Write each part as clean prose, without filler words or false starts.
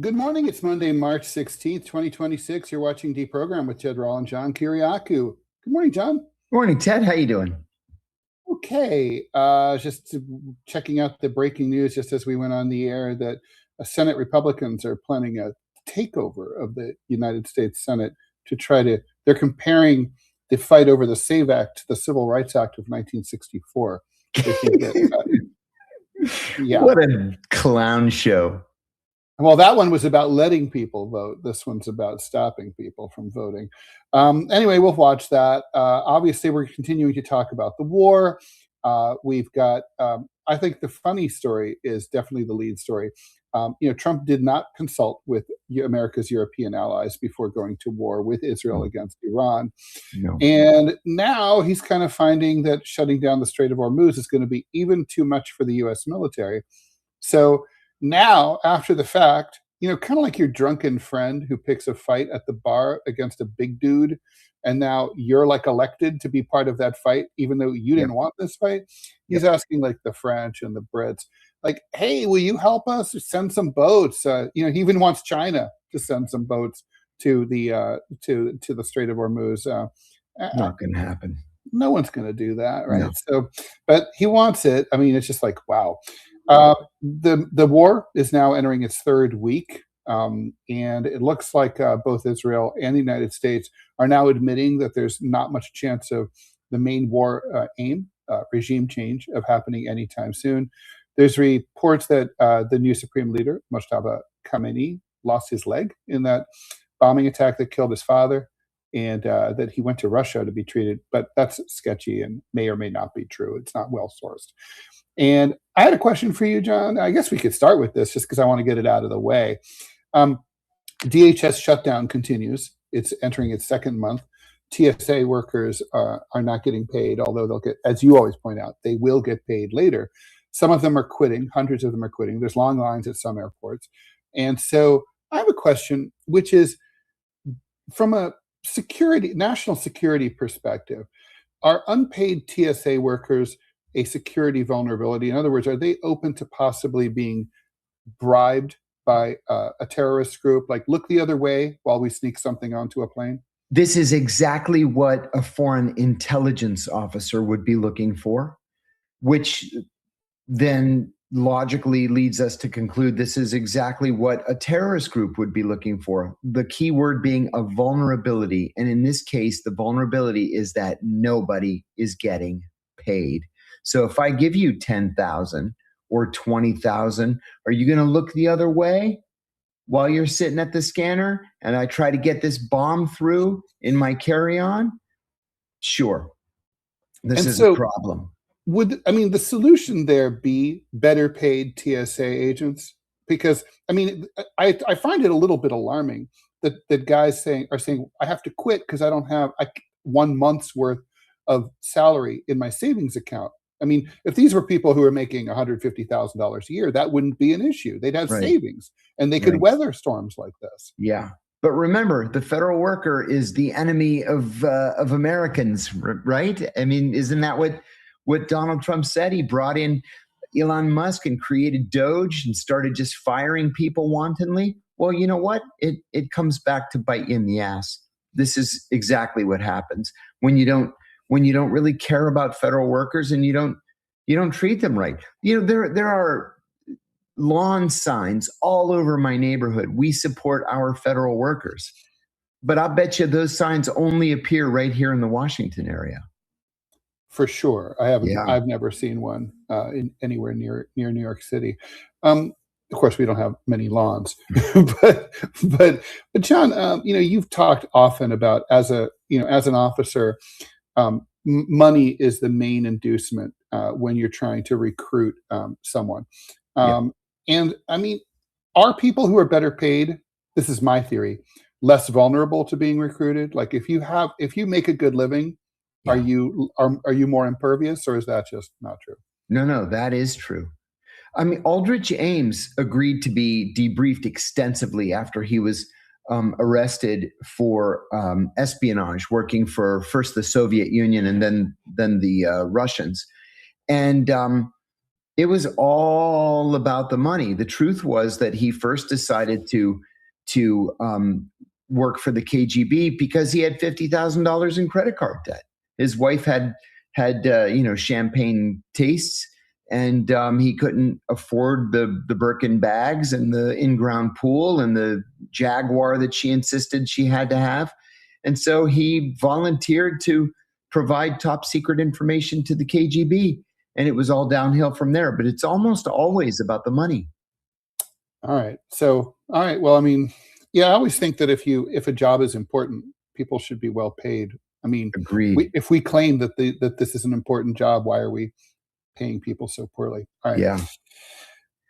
Good morning. It's Monday, March 16th, 2026. You're watching DeProgram with Ted Rall and John Kiriakou. Good morning, John. Morning, Ted. How you doing? Okay. Just checking out the breaking news just as we went on the air that Senate Republicans are planning a takeover of the United States Senate they're comparing the fight over the SAVE Act to the Civil Rights Act of 1964. They think that, yeah. What a clown show. Well, that one was about letting people vote. This one's about stopping people from voting. Anyway, we'll watch that. Obviously, we're continuing to talk about the war. We've got, I think the funny story is definitely the lead story. Trump did not consult with America's European allies before going to war with Israel against Iran. No. And now he's kind of finding that shutting down the Strait of Hormuz is going to be even too much for the U.S. military. So now, after the fact, kind of like your drunken friend who picks a fight at the bar against a big dude, and now you're like elected to be part of that fight, even though you didn't want this fight. He's asking like the French and the Brits, like, hey, will you help us send some boats? He even wants China to send some boats to the to the Strait of Hormuz. Not going to happen. No one's going to do that, right? No. So, but he wants it. I mean, it's just like, wow. The war is now entering its third week, and it looks like both Israel and the United States are now admitting that there's not much chance of the main war regime change of happening anytime soon. There's reports that the new supreme leader, Mojtaba Khamenei, lost his leg in that bombing attack that killed his father, and that he went to Russia to be treated. But that's sketchy and may or may not be true. It's not well sourced. And I had a question for you, John. I guess we could start with this just because I want to get it out of the way. DHS shutdown continues. It's entering its second month. TSA workers are not getting paid, although they'll get, as you always point out, they will get paid later. Some of them are quitting. Hundreds of them are quitting. There's long lines at some airports. And so I have a question, which is from a national security perspective, are unpaid TSA workers a security vulnerability? In other words, are they open to possibly being bribed by a terrorist group? Like, look the other way while we sneak something onto a plane? This is exactly what a foreign intelligence officer would be looking for, which then logically leads us to conclude this is exactly what a terrorist group would be looking for. The key word being a vulnerability. And in this case, the vulnerability is that nobody is getting paid. So if I give you 10,000 or 20,000, are you going to look the other way while you're sitting at the scanner and I try to get this bomb through in my carry-on? Sure. This is a problem. The solution there be better paid TSA agents? Because I find it a little bit alarming that guys are saying I have to quit because I don't have 1 month's worth of salary in my savings account. I mean, if these were people who were making $150,000 a year, that wouldn't be an issue. They'd have savings and they could weather storms like this. Yeah. But remember, the federal worker is the enemy of Americans, right? I mean, isn't that what Donald Trump said? He brought in Elon Musk and created Doge and started just firing people wantonly. Well, you know what? It comes back to bite you in the ass. This is exactly what happens when you don't really care about federal workers and you don't treat them right. There are lawn signs all over my neighborhood. We support our federal workers. But I'll bet you those signs only appear right here in the Washington area. For sure. I've never seen one anywhere near New York City. Of course, we don't have many lawns, but John, you've talked often about as an officer, money is the main inducement when you're trying to recruit someone. And I mean, are people who are better paid, this is my theory, less vulnerable to being recruited? Like if you make a good living, are you more impervious, or is that just not true? No, that is true. I mean, Aldrich Ames agreed to be debriefed extensively after he was arrested for espionage, working for first the Soviet Union and then the Russians. And It was all about the money. The truth was that he first decided to work for the KGB because he had $50,000 in credit card debt. His wife had champagne tastes, and he couldn't afford the Birkin bags and the in-ground pool and the Jaguar that she insisted she had to have. And so he volunteered to provide top secret information to the KGB. And it was all downhill from there. But it's almost always about the money. All right. So, all right. Well, I mean, yeah, I always think that if a job is important, people should be well paid. I mean, Agreed. if we claim that this is an important job, why are we paying people so poorly? All right. Yeah.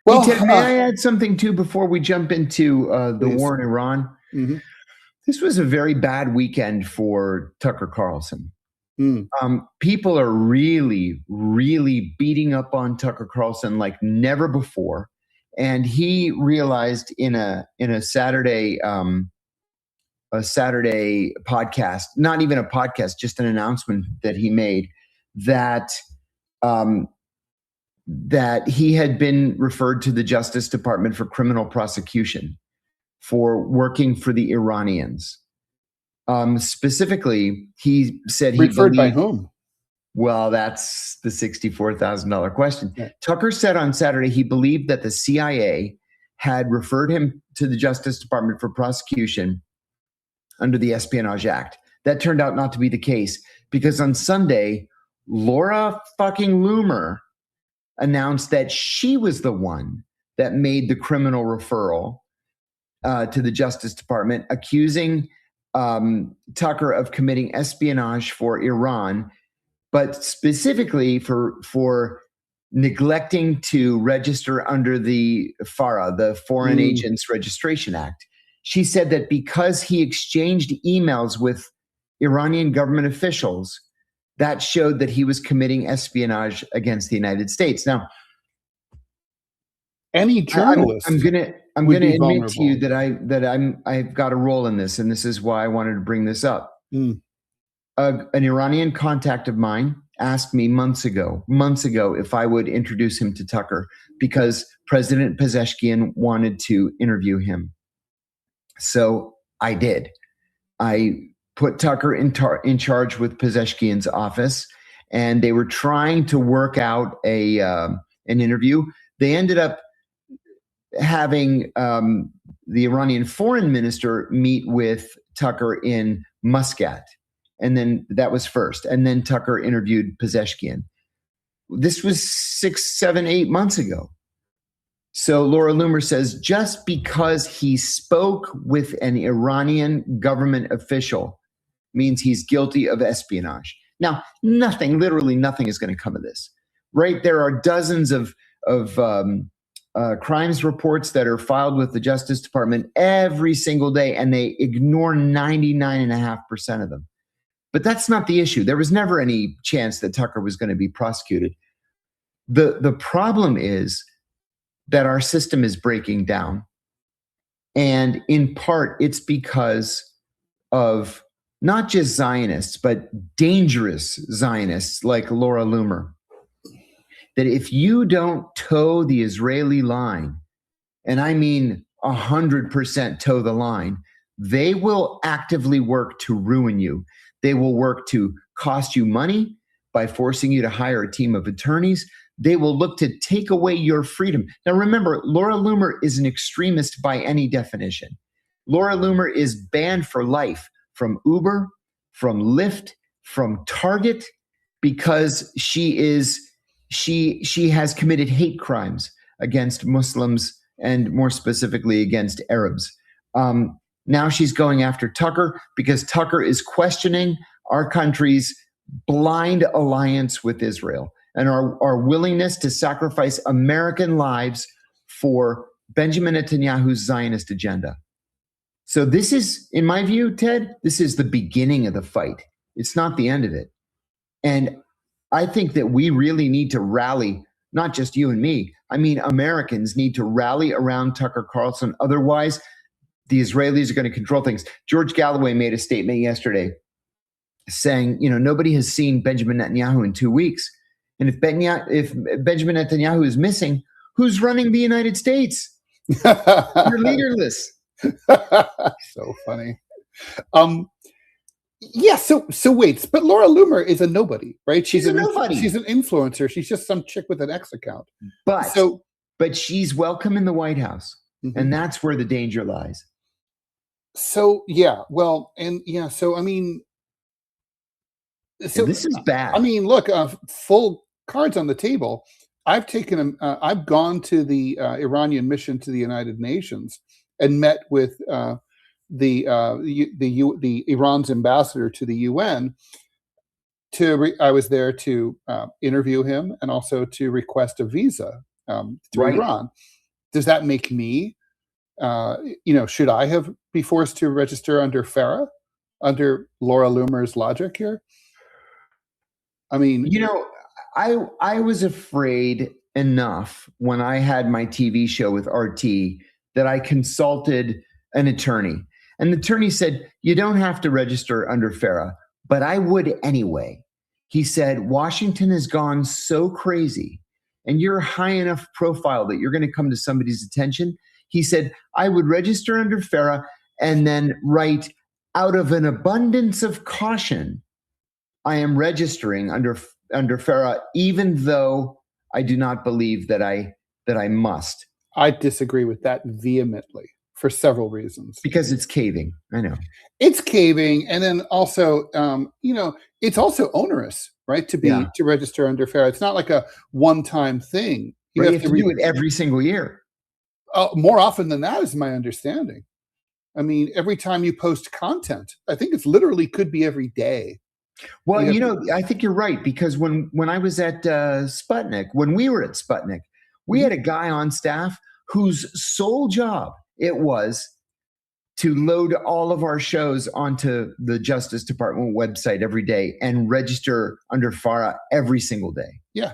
Well, hey, Ted, may I add something too before we jump into the please. war in Iran? Mm-hmm. This was a very bad weekend for Tucker Carlson. Mm. People are really, really beating up on Tucker Carlson like never before, and he realized in a Saturday podcast, not even a podcast, just an announcement that he made that that he had been referred to the Justice Department for criminal prosecution for working for the Iranians. Specifically, he said he referred believed, by whom? Well, that's the $64,000 question. Yeah. Tucker said on Saturday he believed that the CIA had referred him to the Justice Department for prosecution under the Espionage Act. That turned out not to be the case because on Sunday, Laura fucking Loomer announced that she was the one that made the criminal referral to the Justice Department, accusing Tucker of committing espionage for Iran, but specifically for neglecting to register under the FARA, the Foreign Agents Registration Act. She said that because he exchanged emails with Iranian government officials, that showed that he was committing espionage against the United States. Now, any journalist, I'm gonna admit to you that I've got a role in this, and this is why I wanted to bring this up. An Iranian contact of mine asked me months ago, if I would introduce him to Tucker because President Pezeshkian wanted to interview him. So I did. I put Tucker in charge with Pezeshkian's office, and they were trying to work out an interview. They ended up having the Iranian foreign minister meet with Tucker in Muscat. And then that was first. And then Tucker interviewed Pezeshkian. This was 6, 7, 8 months ago. So Laura Loomer says just because he spoke with an Iranian government official means he's guilty of espionage. Now, literally nothing is going to come of this, right? There are dozens of crimes reports that are filed with the Justice Department every single day, and they ignore 99.5% of them. But that's not the issue. There was never any chance that Tucker was going to be prosecuted. The problem is that our system is breaking down. And in part, it's because of not just Zionists, but dangerous Zionists like Laura Loomer. That if you don't toe the Israeli line, and I mean 100% toe the line, they will actively work to ruin you. They will work to cost you money by forcing you to hire a team of attorneys. They will look to take away your freedom. Now remember, Laura Loomer is an extremist by any definition. Laura Loomer is banned for life from Uber, from Lyft, from Target, because she has committed hate crimes against Muslims and more specifically against Arabs. Now she's going after Tucker because Tucker is questioning our country's blind alliance with Israel and our willingness to sacrifice American lives for Benjamin Netanyahu's Zionist agenda. So this is, in my view, Ted, this is the beginning of the fight. It's not the end of it. And I think that we really need to rally, not just you and me. I mean, Americans need to rally around Tucker Carlson. Otherwise, the Israelis are going to control things. George Galloway made a statement yesterday saying, nobody has seen Benjamin Netanyahu in 2 weeks. And if Benjamin Netanyahu is missing, who's running the United States? You're leaderless. So funny. Yeah. So wait, but Laura Loomer is a nobody, right? She's a nobody. She's an influencer. She's just some chick with an X account. But she's welcome in the White House, and that's where the danger lies. So yeah, well, and yeah, so I mean, so this is bad. I mean, look, full cards on the table. I've gone to the Iranian mission to the United Nations and met with the Iran's ambassador to the UN. I was there to interview him and also to request a visa to Iran. Does that make me, should I be forced to register under FARA, under Laura Loomer's logic here? I mean, I was afraid enough when I had my TV show with RT that I consulted an attorney. And the attorney said, you don't have to register under FARA, but I would anyway. He said, Washington has gone so crazy and you're a high enough profile that you're going to come to somebody's attention. He said, I would register under FARA and then write, out of an abundance of caution, I am registering under FARA, even though I do not believe that I must. I disagree with that vehemently for several reasons. Because it's caving. I know. It's caving. And then also, it's also onerous, right? To register under FARA. It's not like a one-time thing. You have to do it every single year. More often than that is my understanding. I mean, every time you post content, I think it's literally could be every day. Well, I think you're right, because when I was at Sputnik, when we were at Sputnik, we had a guy on staff whose sole job it was to load all of our shows onto the Justice Department website every day and register under FARA every single day. Yeah.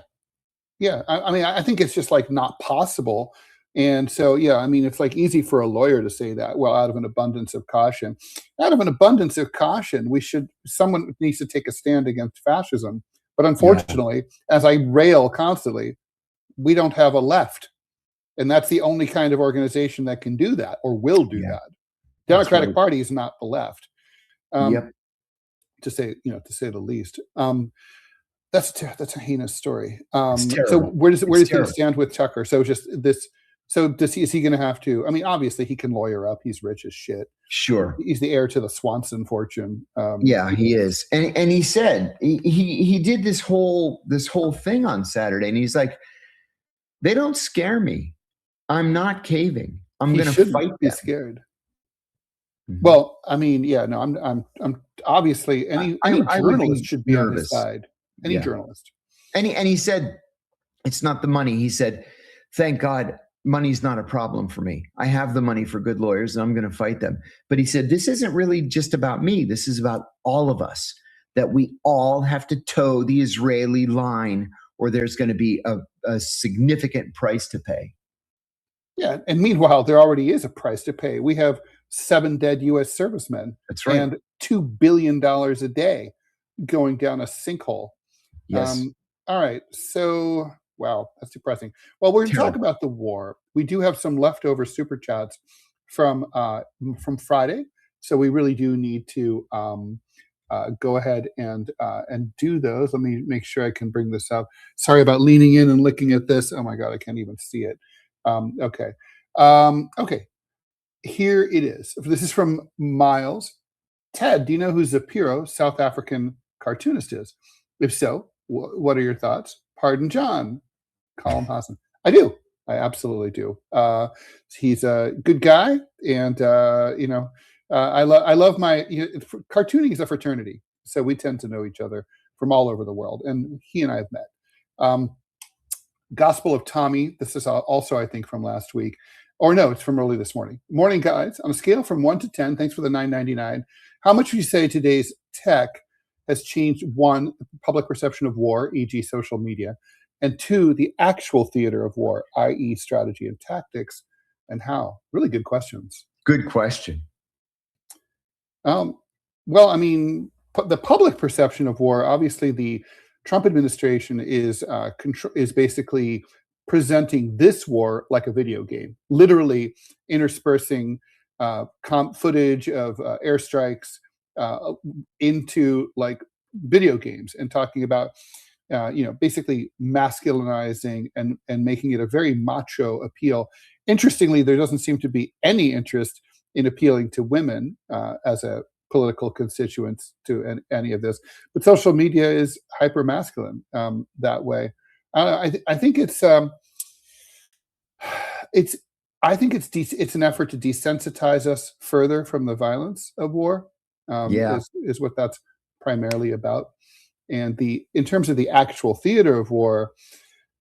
Yeah. I mean, I think it's just like not possible. And so, yeah, I mean, it's like easy for a lawyer to say that, well, out of an abundance of caution. Out of an abundance of caution, someone needs to take a stand against fascism. But unfortunately, as I rail constantly, we don't have a left. And that's the only kind of organization that can do that or will do that. Democratic Party is not the left. To say the least. That's a heinous story. So where does it stand with Tucker? So just this. So is he going to have to? I mean, obviously he can lawyer up. He's rich as shit. Sure, he's the heir to the Swanson fortune. He is. And he said he did this whole thing on Saturday, and he's like, they don't scare me. I'm not caving. I'm going to fight. Be scared. Mm-hmm. Well, I mean, I'm obviously any journalist should be on his side. Any journalist. And he said, it's not the money. He said, thank God, money's not a problem for me. I have the money for good lawyers and I'm going to fight them. But he said, this isn't really just about me. This is about all of us, that we all have to toe the Israeli line or there's going to be a significant price to pay. Yeah. And meanwhile, there already is a price to pay. We have 7 dead U.S. servicemen. That's right. And $2 billion a day going down a sinkhole. Yes. All right. So, wow, that's depressing. Well, we're going to talk about the war. We do have some leftover super chats from Friday, so we really do need to go ahead and do those. Let me make sure I can bring this up. Sorry about leaning in and looking at this. Oh my God, I can't even see it. Okay. Okay. Here it is. This is from Miles. Ted, do you know who Zapiro, South African cartoonist, is? If so, what are your thoughts? Pardon, John. Colin Hassan. I do. I absolutely do. He's a good guy, and I love my cartooning is a fraternity, so we tend to know each other from all over the world, and he and I have met. Gospel of Tommy. This is also, I think, from last week. Or no, it's from early this morning. Morning, guys. On a scale from 1 to 10, thanks for the $9.99. How much would you say today's tech has changed, 1, the public perception of war, e.g. social media, and 2, the actual theater of war, i.e. strategy and tactics, and how? Really good questions. Good question. Well, I mean, the public perception of war, obviously the Trump administration is basically presenting this war like a video game, literally interspersing footage of airstrikes into like video games and talking about basically masculinizing and making it a very macho appeal. Interestingly, there doesn't seem to be any interest in appealing to women as a political constituents to any of this. But social media is hyper masculine that way. I think it's an effort to desensitize us further from the violence of war. Is what that's primarily about. And in terms of the actual theater of war,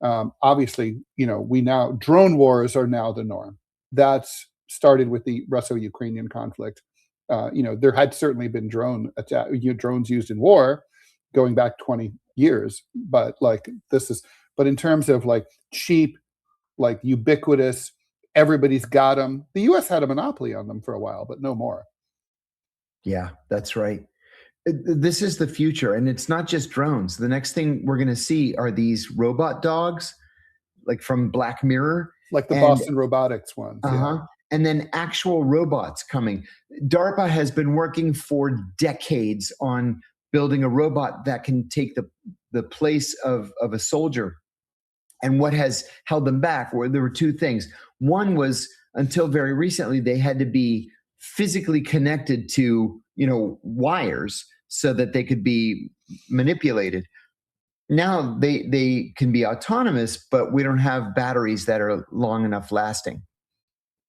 obviously, drone wars are now the norm. That's started with the Russo-Ukrainian conflict. There had certainly been drones used in war going back 20 years, but in terms of like cheap, like ubiquitous, everybody's got them. The U.S. had a monopoly on them for a while, but no more. Yeah, that's right. This is the future, and it's not just drones. The next thing we're going to see are these robot dogs, like from Black Mirror, like the Boston Robotics ones. Yeah. And then actual robots coming. DARPA has been working for decades on building a robot that can take the place of a soldier. And what has held them back? Well, there were two things. One was, until very recently, they had to be physically connected to wires so that they could be manipulated. Now they can be autonomous, but we don't have batteries that are long enough lasting.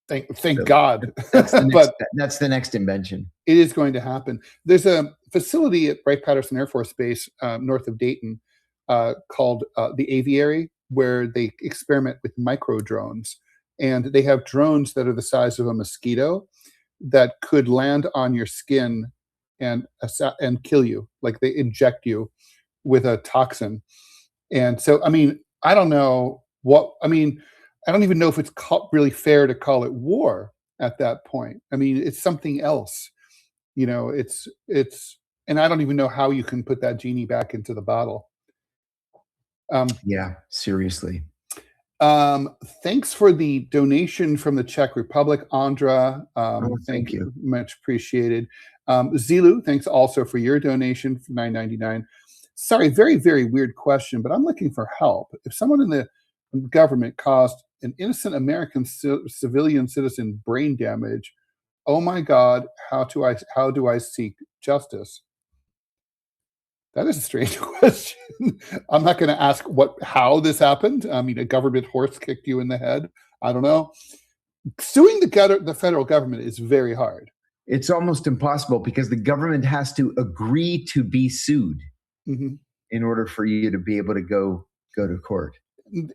Thank God. That's the next invention. It is going to happen. There's a facility at Wright-Patterson Air Force Base north of Dayton called the Aviary, where they experiment with micro drones. And they have drones that are the size of a mosquito that could land on your skin and kill you. Like they inject you with a toxin. And so, I don't know I don't even know if it's really fair to call it war at that point. It's something else. And I don't even know how you can put that genie back into the bottle. Yeah, seriously. Thanks for the donation from the Czech Republic, Andra. Thank you. Much appreciated. Zilu, thanks also for your donation for $9.99. Sorry, very, very weird question, but I'm looking for help. If someone in the government caused an innocent American civilian citizen brain damage, oh my God, how do I seek justice? That is a strange question. I'm not going to ask how this happened. A government horse kicked you in the head. I don't know. Suing the federal government is very hard. It's almost impossible because the government has to agree to be sued in order for you to be able to go to court.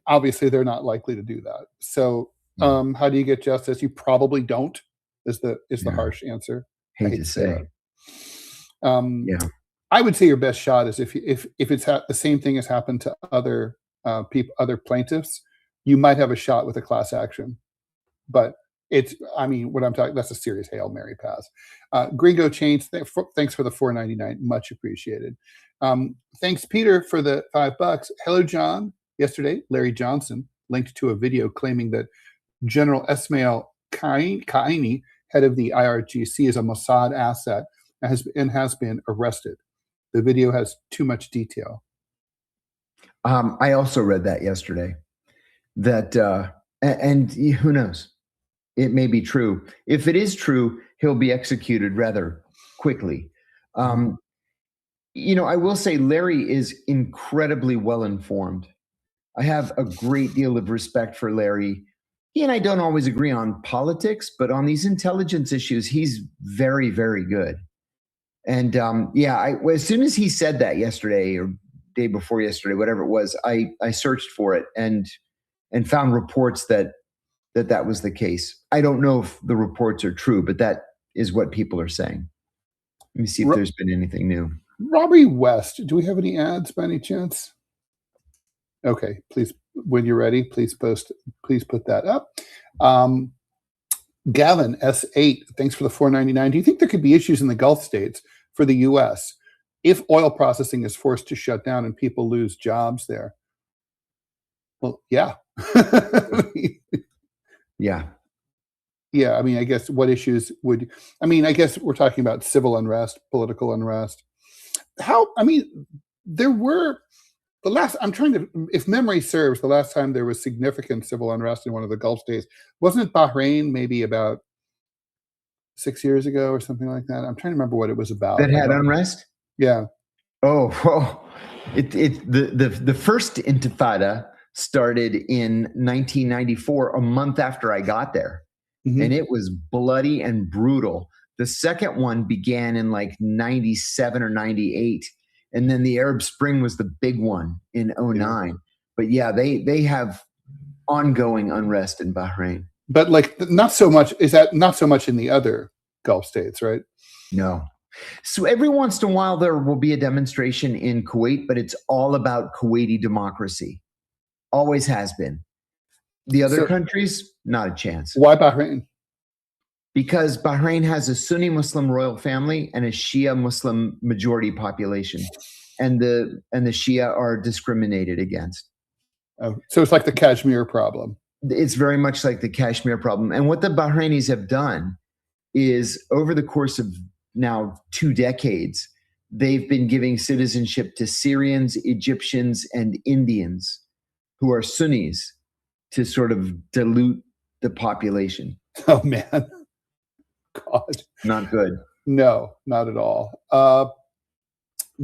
Obviously, they're not likely to do that. So, how do you get justice? You probably don't. Is the harsh answer? Hate to say. I would say your best shot is if it's the same thing has happened to other other plaintiffs, you might have a shot with a class action. But what I'm talking, that's a serious Hail Mary pass. Gringo Chains, thanks for the $4.99, much appreciated. Thanks, Peter, for the $5. Hello, John. Yesterday, Larry Johnson linked to a video claiming that General Esmail Qaini, head of the IRGC, is a Mossad asset and has been arrested. The video has too much detail. I also read that yesterday. And who knows? It may be true. If it is true, he'll be executed rather quickly. I will say Larry is incredibly well informed. I have a great deal of respect for Larry. He and I don't always agree on politics, but on these intelligence issues, he's very, very good. And as soon as he said that yesterday or day before yesterday, whatever it was, I searched for it and found reports that was the case. I don't know if the reports are true, but that is what people are saying. Let me see if there's been anything new. Robbie West, do we have any ads by any chance? Okay, please, when you're ready, please put that up. Gavin S8, thanks for the $4.99. Do you think there could be issues in the Gulf states for the U.S. if oil processing is forced to shut down and people lose jobs there, well, yeah. Yeah. Yeah, I mean, I guess what issues would, I mean, I guess we're talking about civil unrest, political unrest. I mean, there were, if memory serves, the last time there was significant civil unrest in one of the Gulf states, wasn't it Bahrain maybe about 6 years ago or something like that? I'm trying to remember what it was about. That had unrest? Yeah. Oh, well, the first Intifada started in 1994, a month after I got there. Mhm. And it was bloody and brutal. The second one began in like 97 or 98. And then the Arab Spring was the big one in 2009. Yeah. But yeah, they have ongoing unrest in Bahrain. But like not so much in the other Gulf states, right? No. So every once in a while there will be a demonstration in Kuwait, but it's all about Kuwaiti democracy. Always has been. The other countries, not a chance. Why Bahrain? Because Bahrain has a Sunni Muslim royal family and a Shia Muslim majority population, and the Shia are discriminated against. Oh, so it's like the Kashmir problem. It's very much like the Kashmir problem. And what the Bahrainis have done is, over the course of now 2 decades, they've been giving citizenship to Syrians, Egyptians, and Indians who are Sunnis to sort of dilute the population. Oh, man. God. Not good. No, not at all.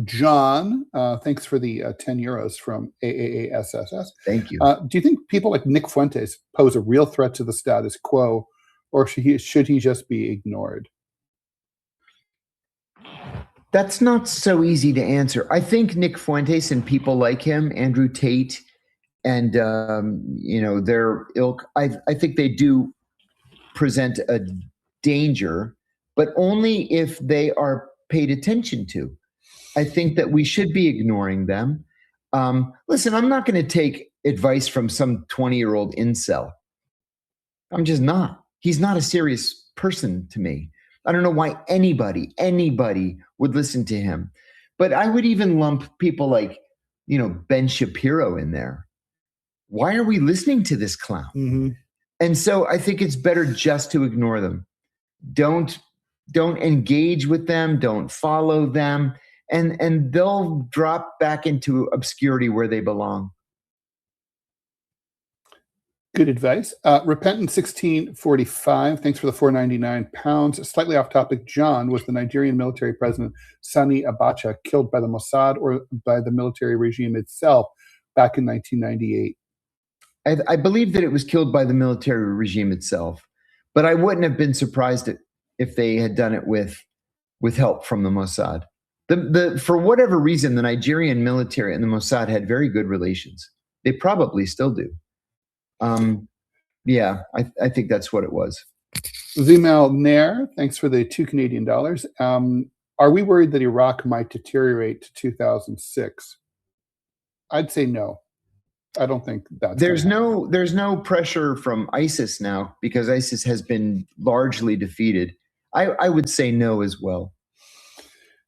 John, thanks for the 10 euros from AAASSS. Thank you. Do you think people like Nick Fuentes pose a real threat to the status quo, or should he just be ignored? That's not so easy to answer. I think Nick Fuentes and people like him, Andrew Tate, and their ilk, I think they do present a danger, but only if they are paid attention to. I think that we should be ignoring them. Listen, I'm not going to take advice from some 20-year-old incel. I'm just not. He's not a serious person to me. I don't know why anybody would listen to him. But I would even lump people like, Ben Shapiro in there. Why are we listening to this clown? Mm-hmm. And so I think it's better just to ignore them. Don't engage with them. Don't follow them. And they'll drop back into obscurity where they belong. Good advice. Repentant 1645, thanks for the £4.99. Slightly off topic, John, was the Nigerian military president Sani Abacha killed by the Mossad or by the military regime itself back in 1998? I believe that it was killed by the military regime itself, but I wouldn't have been surprised if they had done it with help from the Mossad. For whatever reason, the Nigerian military and the Mossad had very good relations. They probably still do. I think that's what it was. Zimel Nair, thanks for the $2 Canadian. Are we worried that Iraq might deteriorate to 2006? I'd say no. I don't think that's there's no pressure from ISIS now because ISIS has been largely defeated. I would say no as well.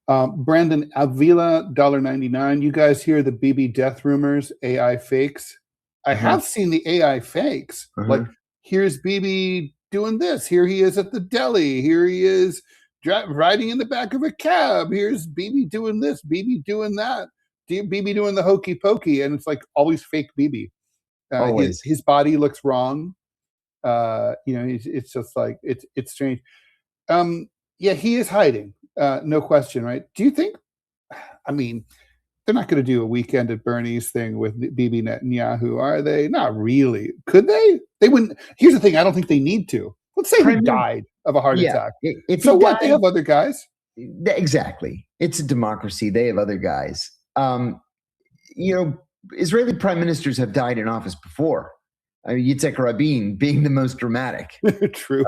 Brandon Avila, $1.99. You guys hear the Bibi death rumors, AI fakes? I have seen the AI fakes. Like, here's Bibi doing this. Here he is at the deli. Here he is riding in the back of a cab. Here's Bibi doing this, Bibi doing that. Bibi doing the hokey pokey, and it's like always fake Bibi. His body looks wrong. It's just like it's strange. He is hiding, no question, right? Do you think? I mean, they're not going to do a Weekend at Bernie's thing with Bibi Netanyahu, are they? Not really. Could they? They wouldn't. Here's the thing: I don't think they need to. Let's say he died of a heart attack. So what? They have other guys. Exactly. It's a democracy. They have other guys. Israeli prime ministers have died in office before. Yitzhak Rabin being the most dramatic. True.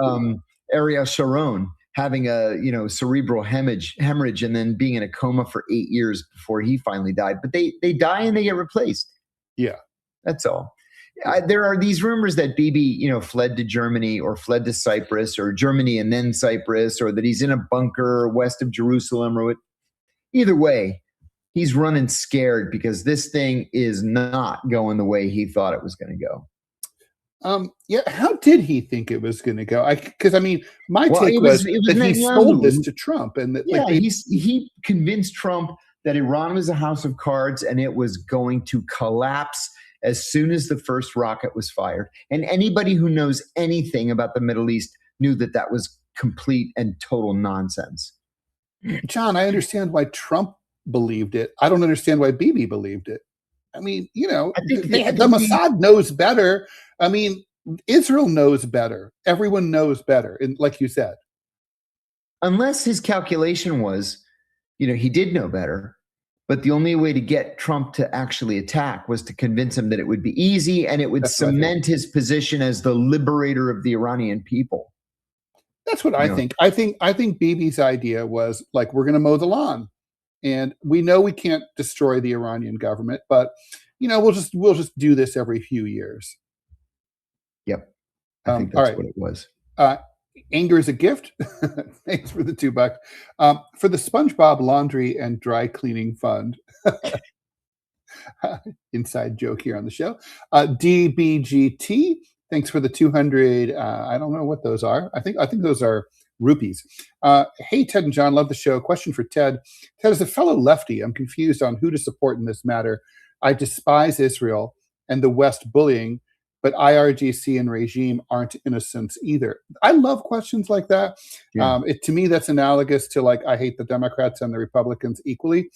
Ariel Sharon having a cerebral hemorrhage and then being in a coma for 8 years before he finally died. But they die and they get replaced. Yeah, that's all. There are these rumors that Bibi fled to Germany or fled to Cyprus or Germany and then Cyprus, or that he's in a bunker west of Jerusalem or what. Either way, he's running scared because this thing is not going the way he thought it was going to go. Yeah, how did he think it was going to go? Because I mean, my take it was was that he Netanyahu. sold this to Trump, and that, yeah, he convinced Trump that Iran was a house of cards and it was going to collapse as soon as the first rocket was fired. And anybody who knows anything about the Middle East knew that that was complete and total nonsense. John, I understand why Trump believed it. I don't understand why Bibi believed it. I mean, you know, the Mossad knows better. I mean, Israel knows better. Everyone knows better, and like you said. Unless his calculation was, you know, he did know better, but the only way to get Trump to actually attack was to convince him that it would be easy and it would cement his position as the liberator of the Iranian people. That's what I think. I think Bibi's idea was like, we're going to mow the lawn, and we know we can't destroy the Iranian government, but you know, we'll just do this every few years. Yep, I think that's what it was. Anger is a gift. Thanks for the $2. For the SpongeBob Laundry and Dry Cleaning Fund. Inside joke here on the show. DBGT. Thanks for the 200. I don't know what those are. I think those are rupees. Hey, Ted and John, love the show. Question for Ted. Ted, as a fellow lefty, I'm confused on who to support in this matter. I despise Israel and the West bullying, but IRGC and regime aren't innocents either. I love questions like that. Yeah. To me, that's analogous to like, I hate the Democrats and the Republicans equally.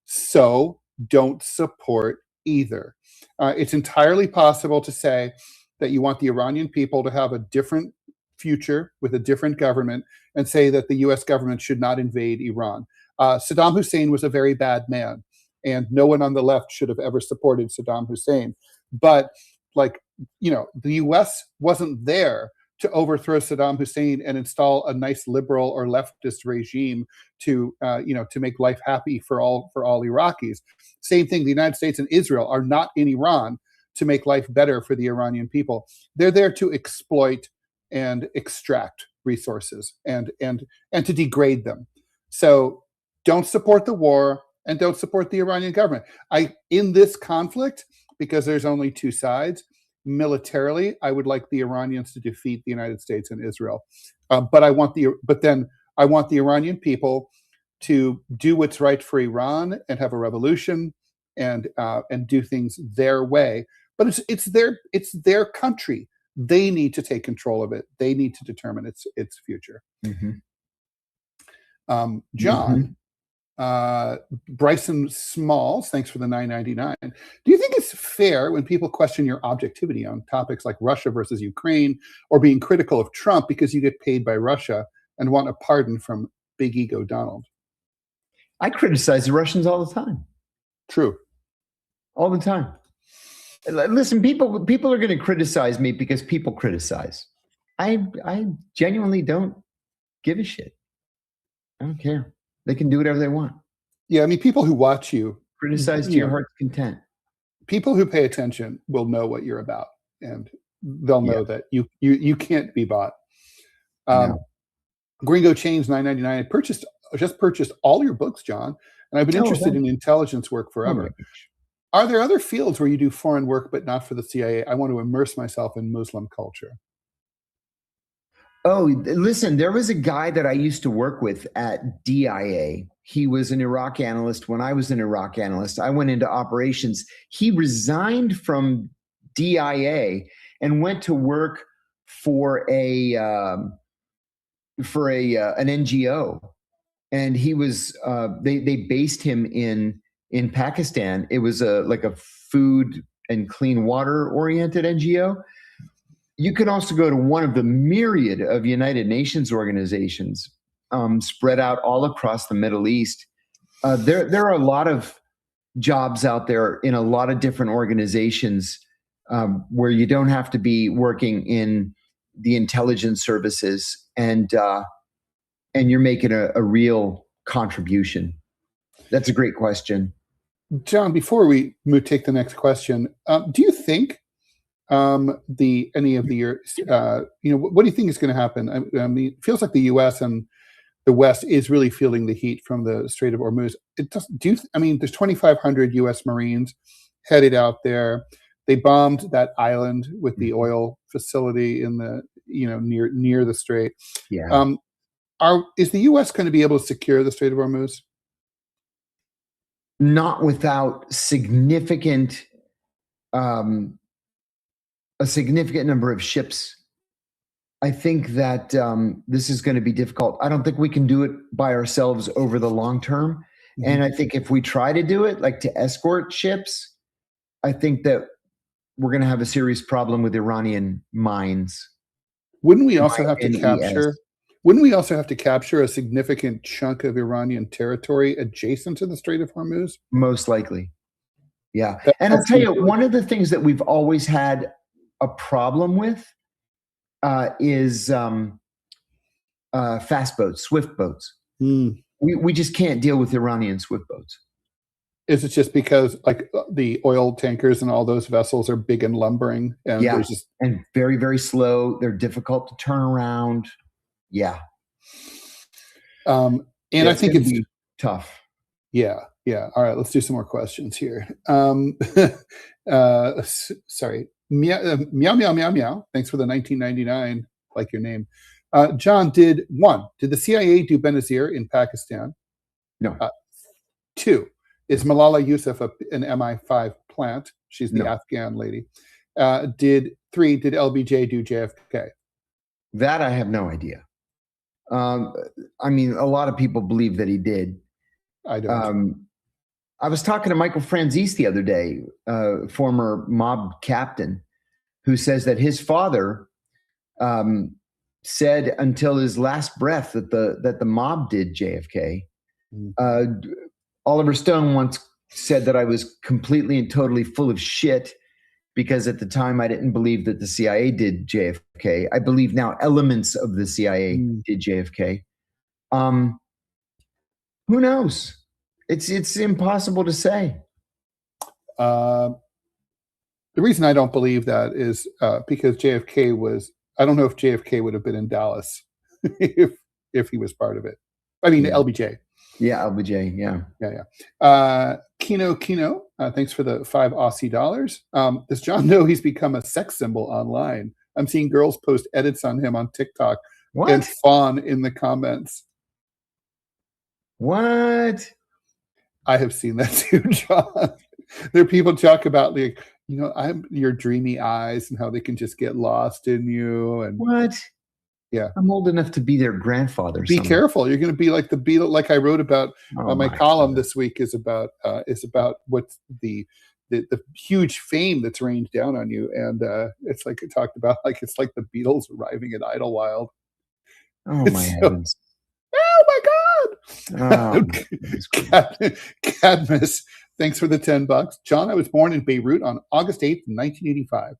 So don't support either. It's entirely possible to say that you want the Iranian people to have a different future with a different government and say that the US government should not invade Iran. Saddam Hussein was a very bad man, and no one on the left should have ever supported Saddam Hussein. But like, you know, the US wasn't there to overthrow Saddam Hussein and install a nice liberal or leftist regime to, you know, to make life happy for all Iraqis. Same thing, the United States and Israel are not in Iran to make life better for the Iranian people. They're there to exploit and extract resources and to degrade them. So don't support the war and don't support the Iranian government. In this conflict, because there's only two sides, militarily, I would like the Iranians to defeat the United States and Israel. But then I want the Iranian people to do what's right for Iran and have a revolution and do things their way. But it's their country. They need to take control of it. They need to determine its future. Mm-hmm. John, Bryson Smalls, thanks for the $9.99. Do you think it's fair when people question your objectivity on topics like Russia versus Ukraine or being critical of Trump because you get paid by Russia and want a pardon from Big Ego Donald? I criticize the Russians all the time. True. All the time. Listen, people are going to criticize me because people criticize. I genuinely don't give a shit. I don't care. They can do whatever they want. Yeah, I mean, people who watch you criticize to your heart's content. People who pay attention will know what you're about, and they'll know that you can't be bought. Gringo Chains $9.99. I just purchased all your books, John, and I've been interested in intelligence work forever. Are there other fields where you do foreign work but not for the CIA? I want to immerse myself in Muslim culture. Oh, listen, there was a guy that I used to work with at DIA. He was an Iraq analyst when I was an Iraq analyst. I went into operations. He resigned from DIA and went to work for an NGO. And he was they based him in Pakistan. It was like a food and clean water oriented NGO. You can also go to one of the myriad of United Nations organizations spread out all across the Middle East. There are a lot of jobs out there in a lot of different organizations where you don't have to be working in the intelligence services, and you're making a real contribution. That's a great question. John, before we take the next question, do you think what do you think is going to happen? I mean, it feels like the U.S. and the West is really feeling the heat from the Strait of Hormuz. It does, I mean, there's 2,500 U.S. Marines headed out there. They bombed that island with the oil facility in the, near the strait. Yeah. Is the U.S. going to be able to secure the Strait of Hormuz? Not without a significant number of ships. I think that this is going to be difficult. I don't think we can do it by ourselves over the long term. Mm-hmm. And I think if we try to do it, like to escort ships, I think that we're going to have a serious problem with Iranian mines. Wouldn't we also have to capture? Wouldn't we also have to capture a significant chunk of Iranian territory adjacent to the Strait of Hormuz? Most likely. Yeah. And I'll tell you, one of the things that we've always had a problem with is fast boats, swift boats. We just can't deal with Iranian swift boats. Is it just because like the oil tankers and all those vessels are big and lumbering? And and very, very slow. They're difficult to turn around. Yeah. And I think it's tough. Yeah. All right, let's do some more questions here. Sorry. Meow, meow, meow, meow. Thanks for the 1999, like your name. John, did the CIA do Benazir in Pakistan? No. 2, is Malala Yousafzai an MI5 plant? She's the Afghan lady. 3, did LBJ do JFK? That I have no idea. I mean, a lot of people believe that he did. I don't. I was talking to Michael Franzese the other day, former mob captain, who says that his father said until his last breath that the mob did JFK. Oliver Stone once said that I was completely and totally full of shit because at the time I didn't believe that the CIA did JFK. I believe now elements of the CIA did JFK. Who knows? It's impossible to say. The reason I don't believe that is because JFK was. I don't know if JFK would have been in Dallas if he was part of it. I mean, LBJ. Yeah, LBJ. Yeah. Kino. Thanks for the $5 Aussie. Does John know he's become a sex symbol online? I'm seeing girls post edits on him on TikTok and fawn in the comments. What? I have seen that too, John. There are people talk about your dreamy eyes and how they can just get lost in you. And what? Yeah, I'm old enough to be their grandfather. Be careful. You're going to be like the Beatles. Like I wrote about my column this week is about what's the huge fame that's rained down on you, and it's like it talked about it's like the Beatles arriving at Idlewild. Oh my heavens! Oh my God! Cadmus, thanks for the $10. John, I was born in Beirut on August 8th, 1985.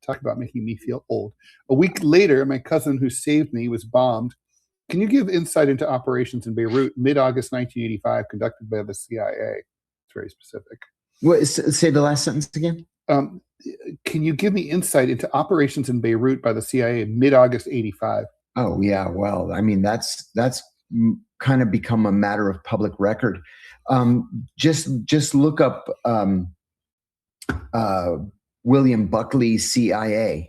Talk about making me feel old. A week later, my cousin who saved me was bombed. Can you give insight into operations in Beirut mid-August 1985 conducted by the CIA? It's very specific. What? Say the last sentence again. Can you give me insight into operations in Beirut by the CIA mid-August 85? Oh, yeah. Well, I mean, that's kind of become a matter of public record. Just look up William Buckley's CIA,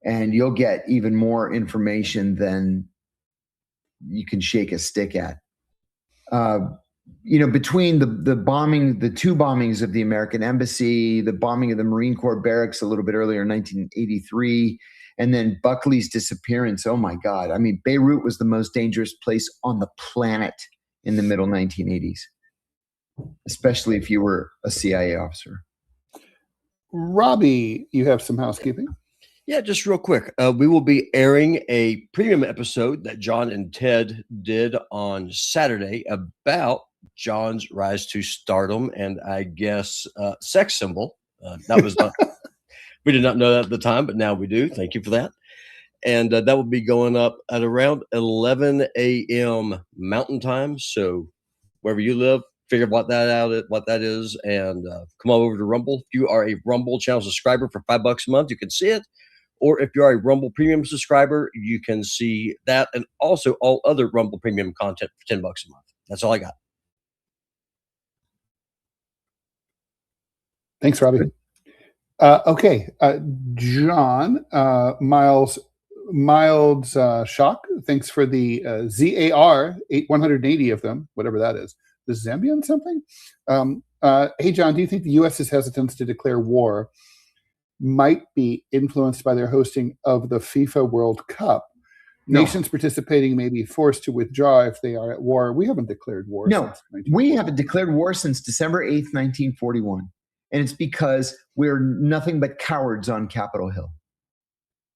and you'll get even more information than you can shake a stick at. Between the bombing, the 2 bombings of the American embassy, the bombing of the Marine Corps barracks a little bit earlier in 1983, and then Buckley's disappearance. Oh my God. I mean, Beirut was the most dangerous place on the planet in the middle 1980s, especially if you were a CIA officer. Robbie, you have some housekeeping? Yeah, just real quick. We will be airing a premium episode that John and Ted did on Saturday about John's rise to stardom and I guess sex symbol. That was not, we did not know that at the time, but now we do. Thank you for that. And that will be going up at around 11 a.m. Mountain Time. So wherever you live, figure what that is, and come on over to Rumble. If you are a Rumble channel subscriber for $5 a month, you can see it, or if you're a Rumble Premium subscriber, you can see that and also all other Rumble Premium content for $10 a month. That's all I got. Thanks, Robbie. Okay, John, Miles Shock, thanks for the ZAR, 180 of them, whatever that is. The Zambian something? Hey, John, do you think the U.S.'s hesitance to declare war might be influenced by their hosting of the FIFA World Cup? No. Nations participating may be forced to withdraw if they are at war. We haven't declared war. No, we haven't declared war since December 8th, 1941. And it's because we're nothing but cowards on Capitol Hill.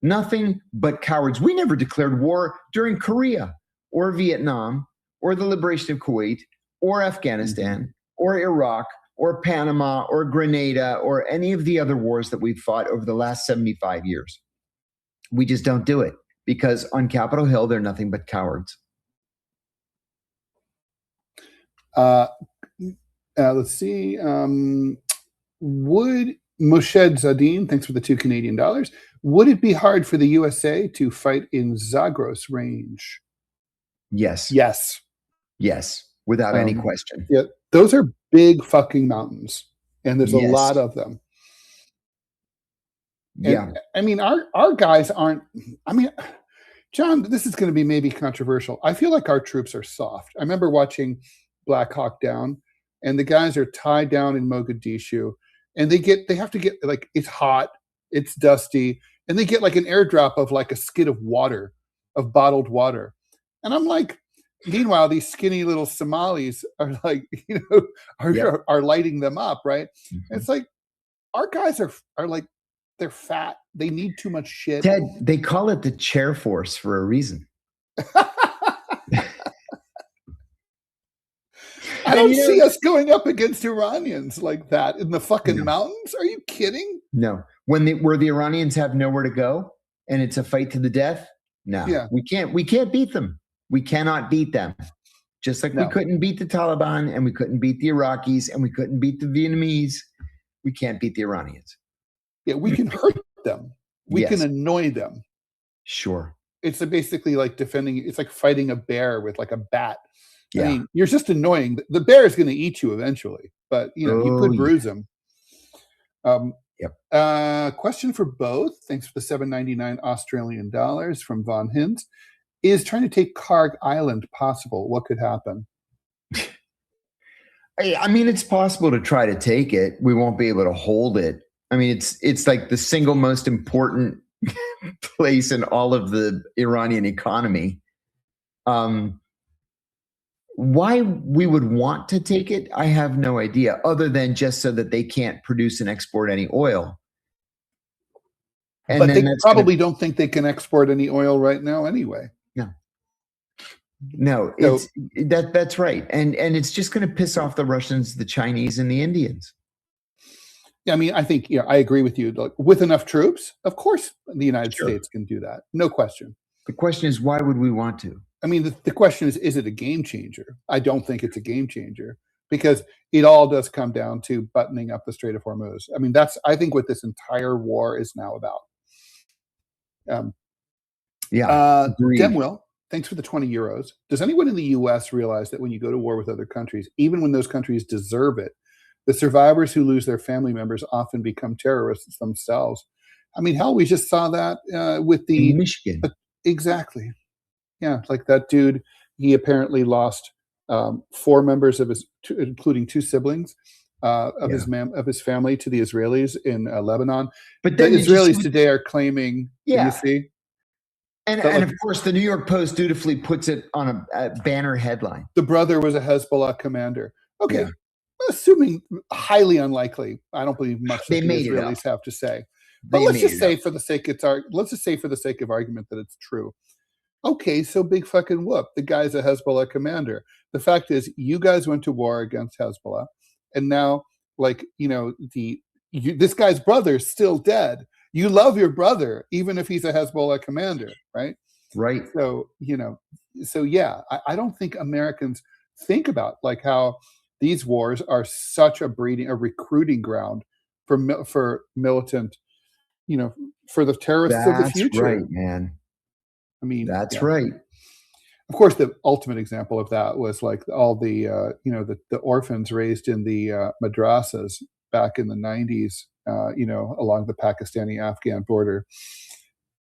Nothing but cowards. We never declared war during Korea or Vietnam or the liberation of Kuwait or Afghanistan or Iraq or Panama or Grenada or any of the other wars that we've fought over the last 75 years. We just don't do it because on Capitol Hill, they're nothing but cowards. Let's see. Would Moshed Zadine, thanks for the $2 Canadian, would it be hard for the USA to fight in Zagros range? Yes. Yes. Yes, without any question. Yeah, those are big fucking mountains, and there's a lot of them. And, yeah. I mean, our guys aren't, I mean, John, this is going to be maybe controversial. I feel like our troops are soft. I remember watching Black Hawk Down, and the guys are tied down in Mogadishu, and they have to get, like, it's hot, it's dusty, and they get like an airdrop of like a skid of water, of bottled water. And I'm like, meanwhile, these skinny little Somalis are like, you know, are lighting them up, right? Mm-hmm. It's like, our guys are like, they're fat. They need too much shit. Ted, they call it the chair force for a reason. I don't see us going up against Iranians like that in the fucking mountains. Are you kidding? No. Where the Iranians have nowhere to go and it's a fight to the death, no. Yeah. We can't beat them. We cannot beat them. Just like we couldn't beat the Taliban and we couldn't beat the Iraqis and we couldn't beat the Vietnamese. We can't beat the Iranians. Yeah, we can hurt them. We can annoy them. Sure. It's basically like it's like fighting a bear with like a bat. Yeah. I mean, you're just annoying. The bear is going to eat you eventually, but you know, you could bruise him. Question for both. Thanks for the $7.99 Australian dollars from Von Hint. Is trying to take Karg Island possible? What could happen? I mean, it's possible to try to take it. We won't be able to hold it. I mean, it's like the single most important place in all of the Iranian economy. Why we would want to take it, I have no idea, other than just so that they can't produce and export any oil. And but they probably don't think they can export any oil right now anyway. No, that's right. And it's just going to piss off the Russians, the Chinese, and the Indians. Yeah, I mean, I think, I agree with you. Like, with enough troops, of course, the United States can do that. No question. The question is, why would we want to? I mean, the question is it a game changer? I don't think it's a game changer because it all does come down to buttoning up the Strait of Hormuz. I mean, that's, I think, what this entire war is now about. Demwill, thanks for the 20 euros. Does anyone in the U.S. realize that when you go to war with other countries, even when those countries deserve it, the survivors who lose their family members often become terrorists themselves? I mean, hell, we just saw that with the in Michigan. Exactly. Yeah, like that dude, he apparently lost 4 members of his, including 2 siblings of his family to the Israelis in Lebanon. But then the Israelis today are claiming, you see? And of course, the New York Post dutifully puts it on a banner headline. The brother was a Hezbollah commander. Okay, assuming highly unlikely. I don't believe much that the Israelis have to say. But let's just say for the sake of argument that it's true. Okay, so big fucking whoop. The guy's a Hezbollah commander. The fact is, you guys went to war against Hezbollah, and now, like, this guy's brother's still dead. You love your brother, even if he's a Hezbollah commander, right? Right. So, I don't think Americans think about like how these wars are such a recruiting ground for militant for the terrorists of the That's future. right, man. I mean, That's yeah. right. Of course, the ultimate example of that was like all the the orphans raised in the madrasas back in the 90s, along the Pakistani-Afghan border.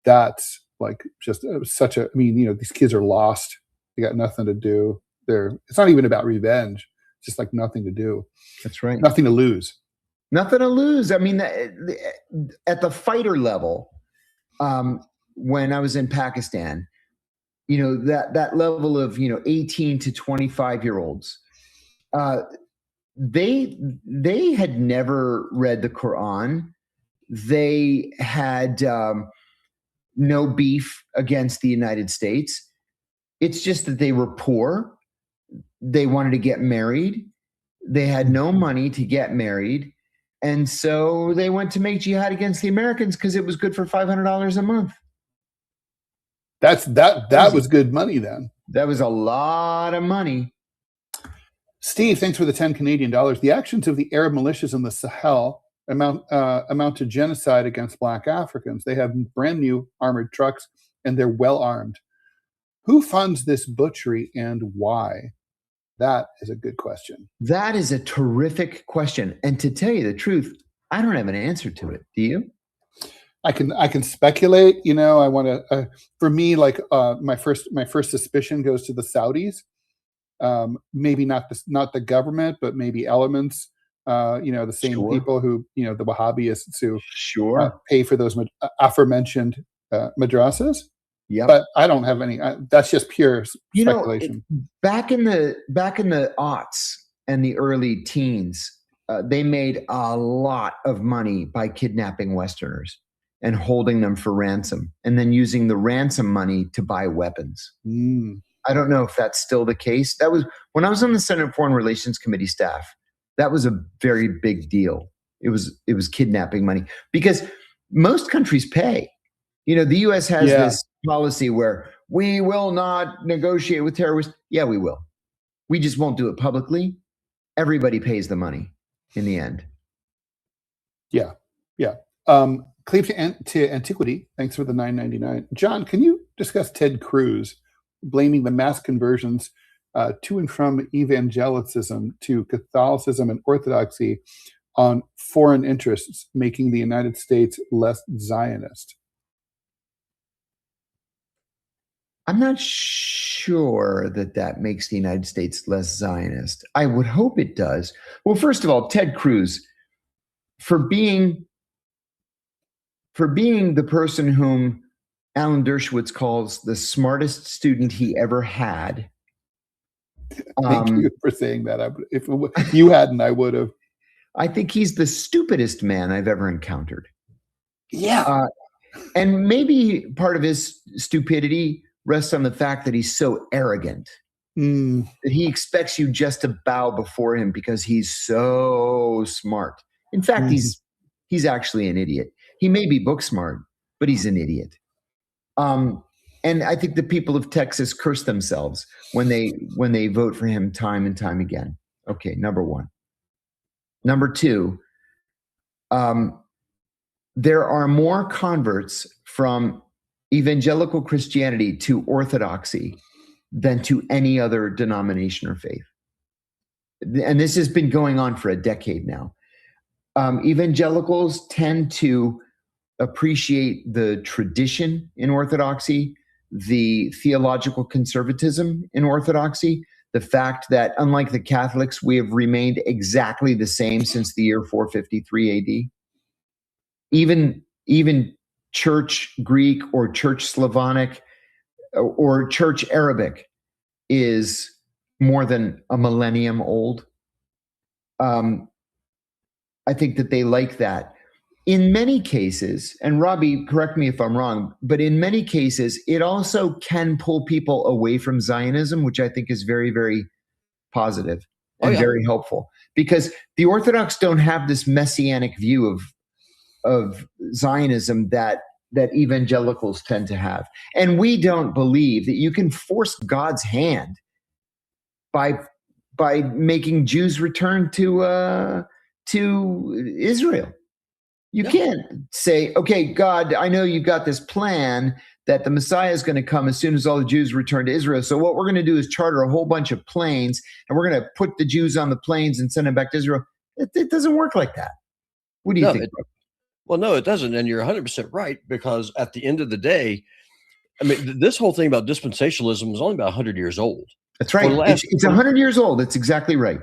That's like just such a. I mean, these kids are lost. They got nothing to do. It's not even about revenge. It's just like nothing to do. That's right. Nothing to lose. Nothing to lose. I mean, at the fighter level, when I was in Pakistan, that level of 18 to 25-year-olds, they had never read the Quran. They had no beef against the United States. It's just that they were poor. They wanted to get married. They had no money to get married. And so they went to make jihad against the Americans because it was good for $500 a month. That was good money then. That was a lot of money. Steve, thanks for the 10 Canadian dollars. The actions of the Arab militias in the Sahel amount to genocide against Black Africans. They have brand new armored trucks and they're well armed. Who funds this butchery and why? That is a good question. That is a terrific question. And to tell you the truth, I don't have an answer to it. Do you? I can speculate. I want to. For me, like my first suspicion goes to the Saudis. Maybe not the government, but maybe elements. The same people who the Wahhabists who pay for those aforementioned madrasas. Yeah, but I don't have any. That's just pure speculation. Back in the aughts and the early teens, they made a lot of money by kidnapping Westerners and holding them for ransom, and then using the ransom money to buy weapons. I don't know if that's still the case. That was when I was on the Senate Foreign Relations Committee staff. That was a very big deal. It was kidnapping money because most countries pay. The U.S. has this policy where we will not negotiate with terrorists. Yeah, we will. We just won't do it publicly. Everybody pays the money in the end. Yeah. Cleave to Antiquity. Thanks for the $9.99. John, can you discuss Ted Cruz blaming the mass conversions to and from evangelicism to Catholicism and Orthodoxy on foreign interests, making the United States less Zionist? I'm not sure that makes the United States less Zionist. I would hope it does. Well, first of all, Ted Cruz, for being the person whom Alan Dershowitz calls the smartest student he ever had. Thank you for saying that. If you hadn't, I would have. I think he's the stupidest man I've ever encountered. Yeah. And maybe part of his stupidity rests on the fact that he's so arrogant that he expects you just to bow before him because he's so smart. In fact, he's actually an idiot. He may be book smart, but he's an idiot. And I think the people of Texas curse themselves when they vote for him time and time again. Okay, number one. Number two, there are more converts from evangelical Christianity to Orthodoxy than to any other denomination or faith. And this has been going on for a decade now. Evangelicals tend to appreciate the tradition in Orthodoxy, the theological conservatism in Orthodoxy, the fact that unlike the Catholics, we have remained exactly the same since the year 453 AD. Even Church Greek or Church Slavonic or Church Arabic is more than a millennium old. I think that they like that. In many cases, and Robbie, correct me if I'm wrong, but in many cases, it also can pull people away from Zionism, which I think is very, very positive and very helpful. Because the Orthodox don't have this messianic view of Zionism that evangelicals tend to have. And we don't believe that you can force God's hand by making Jews return to Israel. You can't say, okay, God, I know you've got this plan that the Messiah is going to come as soon as all the Jews return to Israel. So what we're going to do is charter a whole bunch of planes, and we're going to put the Jews on the planes and send them back to Israel. It doesn't work like that. What do you think? Well, no, it doesn't. And you're 100% right, because at the end of the day, I mean, this whole thing about dispensationalism is only about 100 years old. That's right. It's 100 years old. That's exactly right.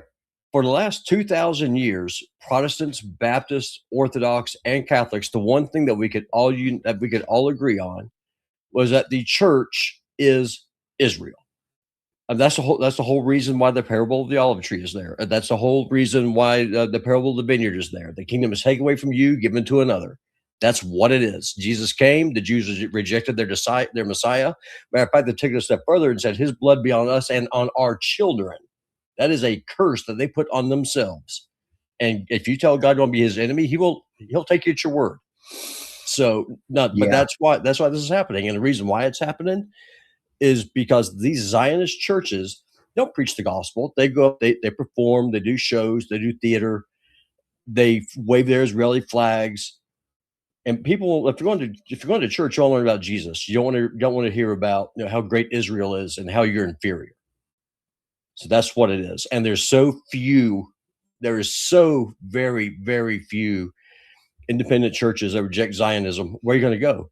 For the last 2,000 years, Protestants, Baptists, Orthodox, and Catholics, the one thing that we could all agree on was that the church is Israel. And that's the whole reason why the parable of the olive tree is there. That's the whole reason why the parable of the vineyard is there. The kingdom is taken away from you, given to another. That's what it is. Jesus came. The Jews rejected their Messiah. Matter of fact, they took it a step further and said, his blood be on us and on our children. That is a curse that they put on themselves. And if you tell God you want to be his enemy, he'll take you at your word. So, but that's why this is happening. And the reason why it's happening is because these Zionist churches don't preach the gospel. They go up, they perform, they do shows, they do theater, they wave their Israeli flags. And people, if you're going to church, you want to learn about Jesus. You don't want to hear about how great Israel is and how you're inferior. So that's what it is. And there is so very, very few independent churches that reject Zionism. Where are you going to go?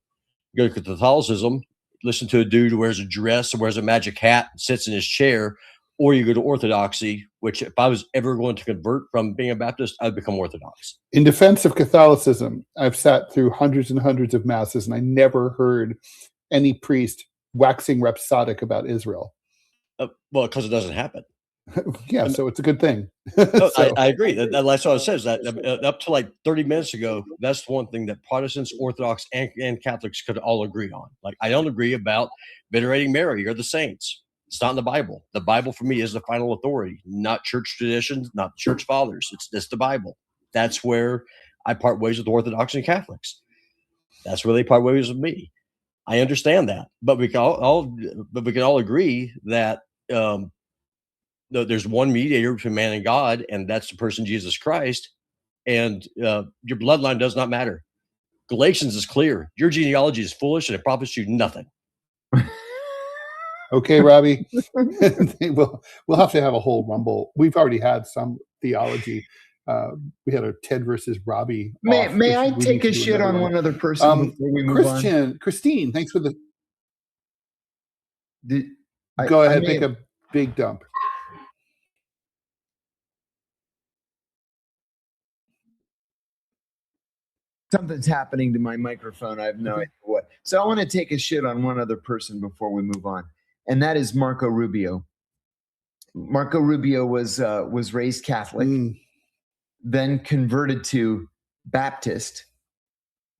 You go to Catholicism, listen to a dude who wears a dress or wears a magic hat and sits in his chair, or you go to Orthodoxy, which if I was ever going to convert from being a Baptist, I'd become Orthodox. In defense of Catholicism, I've sat through hundreds and hundreds of masses, and I never heard any priest waxing rhapsodic about Israel. Well, because it doesn't happen. Yeah, so it's a good thing. No, I agree. That's what it says. That up to like 30 minutes ago, that's one thing that Protestants, Orthodox, and Catholics could all agree on. Like, I don't agree about venerating Mary or the saints. It's not in the Bible. The Bible for me is the final authority, not church traditions, not church fathers. It's the Bible. That's where I part ways with Orthodox and Catholics. That's where they part ways with me. I understand that, but we can all agree that there's one mediator between man and God, and that's the person Jesus Christ. And your bloodline does not matter. Galatians is clear. Your genealogy is foolish, and it profits you nothing. Okay, Robbie. We'll have to have a whole rumble. We've already had some theology. We had a Ted versus Robbie. May I take a shit on one other person before we move on? Christine, thanks for the. Go ahead, make a big dump. Something's happening to my microphone. I have no idea what. So I want to take a shit on one other person before we move on, and that is Marco Rubio. Marco Rubio was raised Catholic, then converted to Baptist,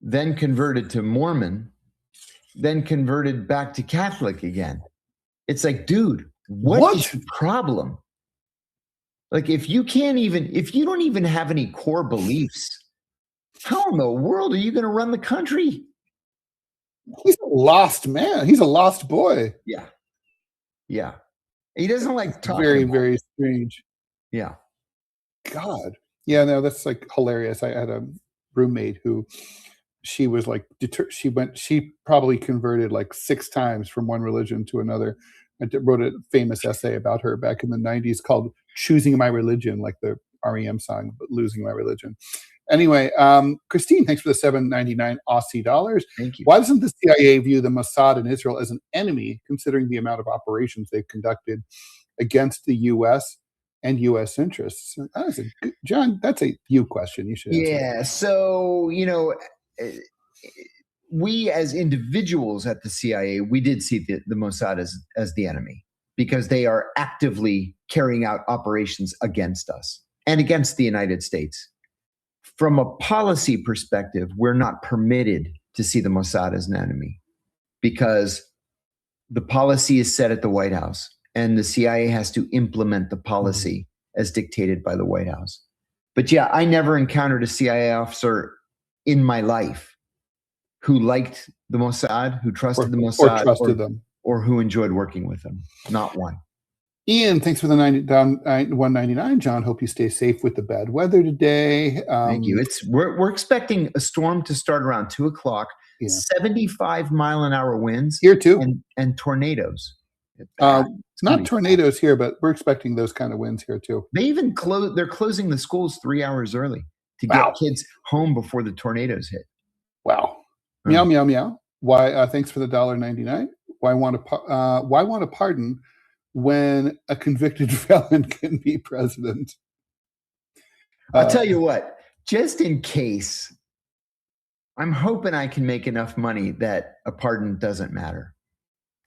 then converted to Mormon, then converted back to Catholic again. It's like, dude, what is the problem? Like, if you don't even have any core beliefs, how in the world are you going to run the country? He's a lost man. He's a lost boy. Yeah. Yeah. He doesn't like talking. Very, very strange. Yeah. God. Yeah, no, that's like hilarious. I had a roommate who she was like, she probably converted like 6 times from one religion to another. I wrote a famous essay about her back in the 90s called Choosing My Religion, like the REM song, but Losing My Religion. Anyway, Christine, thanks for the $7.99 Aussie dollars. Thank you. Why doesn't the CIA view the Mossad and Israel as an enemy, considering the amount of operations they've conducted against the U.S. and U.S. interests? John, that's a you question. You should answer. Yeah. So, we as individuals at the CIA, we did see the Mossad as the enemy, because they are actively carrying out operations against us and against the United States. From a policy perspective, we're not permitted to see the Mossad as an enemy, because the policy is set at the White House, and the CIA has to implement the policy as dictated by the White House. But yeah, I never encountered a CIA officer in my life who liked the Mossad, who trusted the Mossad, or trusted them, or who enjoyed working with them. Not one. Ian, thanks for the 199. John, hope you stay safe with the bad weather today. Thank you. We're expecting a storm to start around 2 o'clock. Yeah. 75-mile-an-hour winds Here too, and tornadoes. Not tornadoes here, but we're expecting those kind of winds here too. They even they're closing the schools 3 hours early to get kids home before the tornadoes hit. Wow. Meow, meow, meow. Why? Thanks for the $1.99. Why want a pardon when a convicted felon can be president? I'll tell you what, just in case, I'm hoping I can make enough money that a pardon doesn't matter.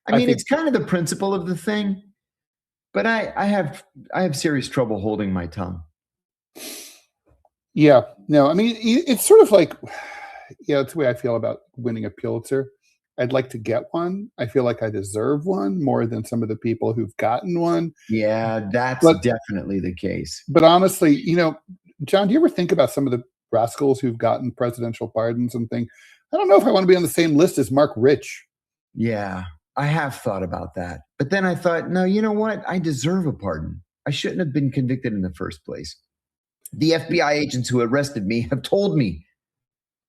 I mean, it's kind of the principle of the thing, but I have serious trouble holding my tongue. Yeah, no, I mean, it's sort of like, it's the way I feel about winning a Pulitzer. I'd like to get one. I feel like I deserve one more than some of the people who've gotten one. Yeah, that's definitely the case. But honestly, John, do you ever think about some of the rascals who've gotten presidential pardons and think, I don't know if I want to be on the same list as Mark Rich? Yeah, I have thought about that. But then I thought, no, you know what? I deserve a pardon. I shouldn't have been convicted in the first place. The FBI agents who arrested me have told me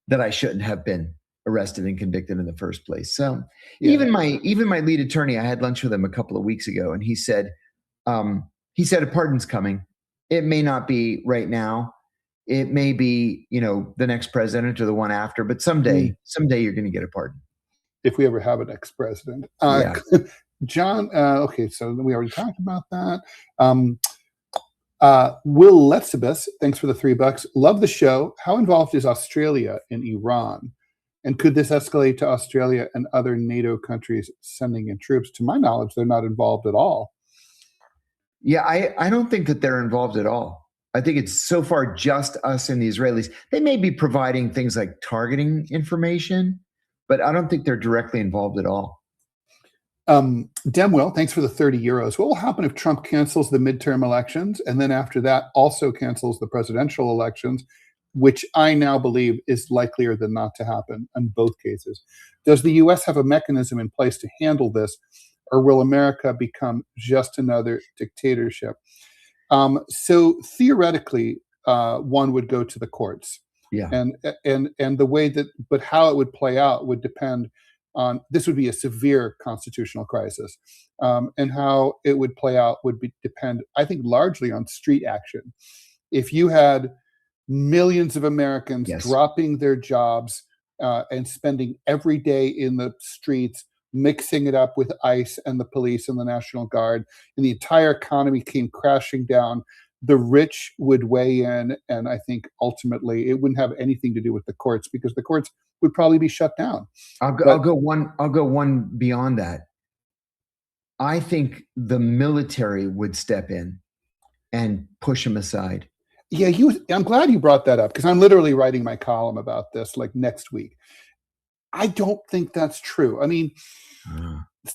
that I shouldn't have been arrested and convicted in the first place. So even my lead attorney, I had lunch with him a couple of weeks ago, and he said a pardon's coming. It may not be right now. It may be, the next president or the one after, but someday you're going to get a pardon. If we ever have an ex-president. John, okay, so we already talked about that. Will Letsibus, thanks for the $3. Love the show. How involved is Australia in Iran? And could this escalate to Australia and other NATO countries sending in troops? To my knowledge, they're not involved at all. Yeah, I don't think that they're involved at all. I think it's so far just us and the Israelis. They may be providing things like targeting information, but I don't think they're directly involved at all. Demwell, thanks for the €30. What will happen if Trump cancels the midterm elections and then after that also cancels the presidential elections, which I now believe is likelier than not to happen in both cases? Does the U.S. have a mechanism in place to handle this, or will America become just another dictatorship? So theoretically, one would go to the courts. Yeah. And the way that, but how it would play out would depend on, this would be a severe constitutional crisis. And how it would play out would depend, I think, largely on street action. If you had millions of Americans dropping their jobs and spending every day in the streets, mixing it up with ICE and the police and the National Guard, and the entire economy came crashing down, the rich would weigh in, and I think ultimately it wouldn't have anything to do with the courts, because the courts would probably be shut down. I'll go one beyond that. I think the military would step in and push them aside. Yeah, I'm glad you brought that up, because I'm literally writing my column about this like next week. I don't think that's true. I mean,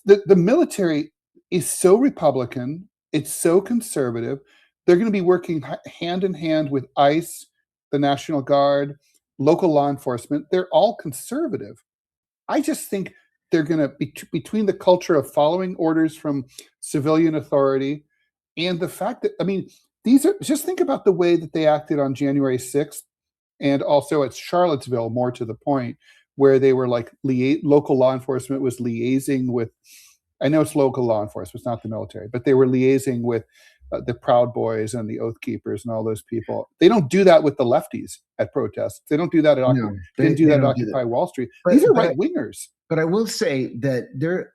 the military is so Republican. It's so conservative. They're going to be working hand in hand with ICE, the National Guard, local law enforcement. They're all conservative. I just think they're going to be between the culture of following orders from civilian authority and the fact that, I mean, just think about the way that they acted on January 6th and also at Charlottesville, more to the point, where they were like local law enforcement was liaising with, I know it's local law enforcement, it's not the military, but they were liaising with the Proud Boys and the Oath Keepers and all those people. They don't do that with the lefties at protests. They don't do that at Occupy Wall Street. These are right wingers. But I will say that they're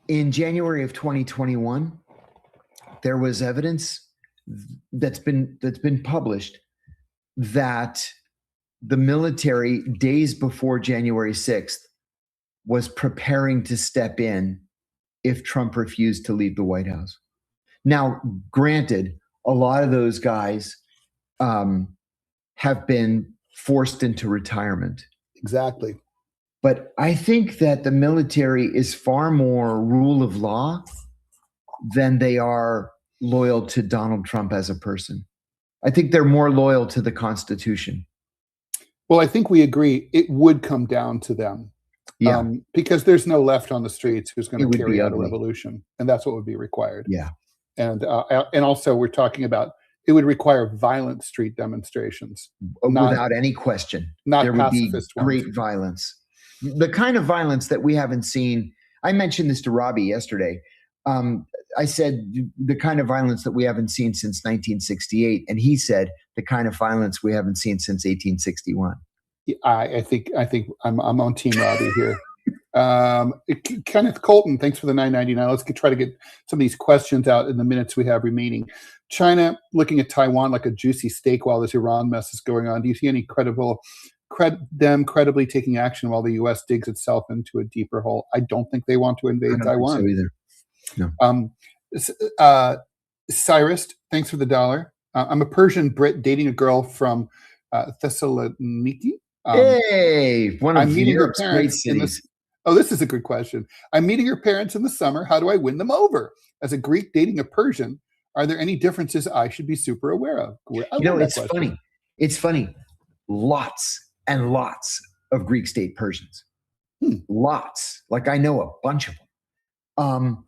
in January of 2021, there was evidence that's been published that the military, days before January 6th, was preparing to step in if Trump refused to leave the White House. Now, granted, a lot of those guys have been forced into retirement. Exactly. But I think that the military is far more rule of law than they are loyal to Donald Trump as a person. I think they're more loyal to the Constitution. Well, I think we agree it would come down to them. Yeah. Because there's no left on the streets who's going It to would carry be out a ugly. revolution, and that's what would be required. Yeah. And also we're talking about it would require violent street demonstrations, Without any question. not There would be pacifist ones. great violence. The kind of violence that we haven't seen. I mentioned this to Robbie yesterday. I said the kind of violence that we haven't seen since 1968, and he said the kind of violence we haven't seen since 1861. I think I'm on Team Robbie here. Kenneth Colton, thanks for the $9.99. Let's try to get some of these questions out in the minutes we have remaining. China looking at Taiwan like a juicy steak while this Iran mess is going on. Do you see any them credibly taking action while the U.S. digs itself into a deeper hole? I don't think they want to invade Taiwan. Think so either. No. Cyrus, thanks for the $1. I'm a Persian Brit dating a girl from Thessaloniki. Hey, one of Europe's great cities. This is a good question. I'm meeting her parents in the summer. How do I win them over? As a Greek dating a Persian, are there any differences I should be super aware of? It's funny. Lots and lots of Greek state Persians. Lots. Like I know a bunch of them.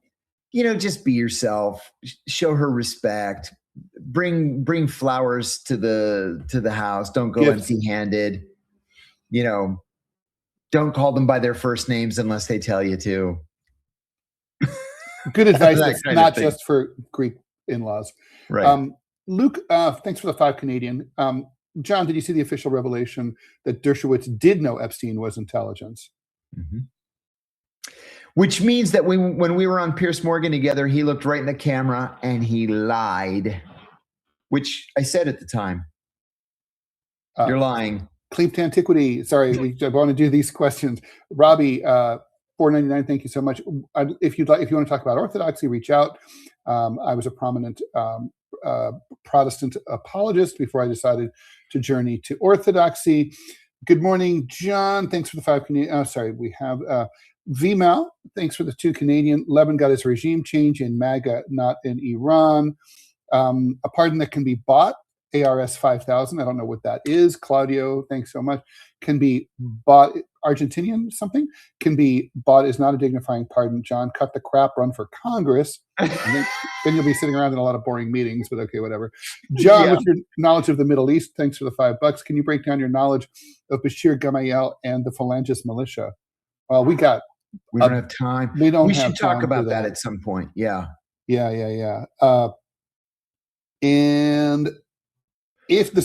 Just be yourself. Show her respect. Bring flowers to the house. Don't go empty-handed. Don't call them by their first names unless they tell you to. Good advice. That's not just for Greek in-laws. Right. Luke, thanks for the $5 John, did you see the official revelation that Dershowitz did know Epstein was intelligence? Mm-hmm. Which means that when we were on Piers Morgan together, he looked right in the camera and he lied, which I said at the time. You're lying. Cleaved Antiquity. Sorry, I want to do these questions. Robbie, $4.99. Thank you so much. If you want to talk about orthodoxy, reach out. I was a prominent Protestant apologist before I decided to journey to orthodoxy. Good morning, John. Thanks for the $5. We have VMAL. Thanks for the $2. Levin got his regime change in MAGA, not in Iran. A pardon that can be bought. ARS 5000. I don't know what that is. Claudio, thanks so much. Can be bought. Argentinian something can be bought is not a dignifying pardon. John, cut the crap, run for Congress. Then you'll be sitting around in a lot of boring meetings, but okay, whatever. John, with your knowledge of the Middle East, thanks for the $5. Can you break down your knowledge of Bashir Gamayel and the Phalangist militia? Well, we don't have time. We should talk about that at some point. Yeah. And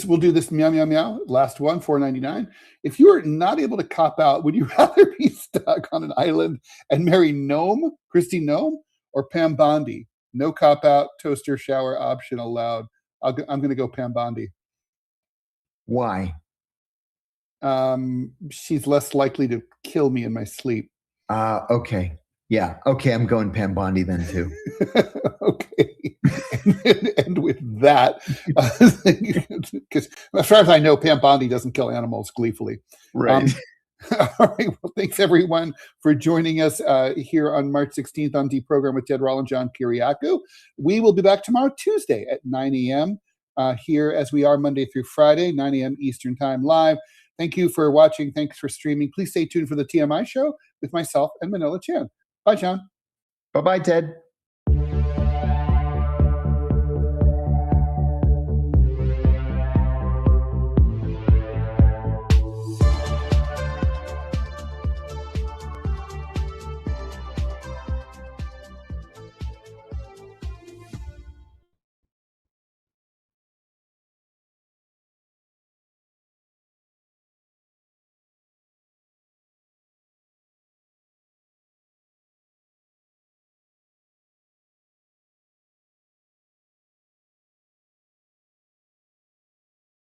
we'll do this meow, meow, meow. Last one, $4.99. If you are not able to cop out, would you rather be stuck on an island and marry Christy Nome, or Pam Bondi? No cop out, toaster, shower option allowed. I'm going to go Pam Bondi. Why? She's less likely to kill me in my sleep. Okay. Yeah. Okay. I'm going Pam Bondi then too. Okay. And with that, because as far as I know, Pam Bondi doesn't kill animals gleefully. Right. All right. Well, thanks everyone for joining us here on March 16th on DeProgram with Ted Rall and John Kiriakou. We will be back tomorrow, Tuesday at 9 a.m. Here as we are Monday through Friday, 9 a.m. Eastern Time live. Thank you for watching. Thanks for streaming. Please stay tuned for the TMI show with myself and Manila Chan. Bye, John. Bye-bye, Ted.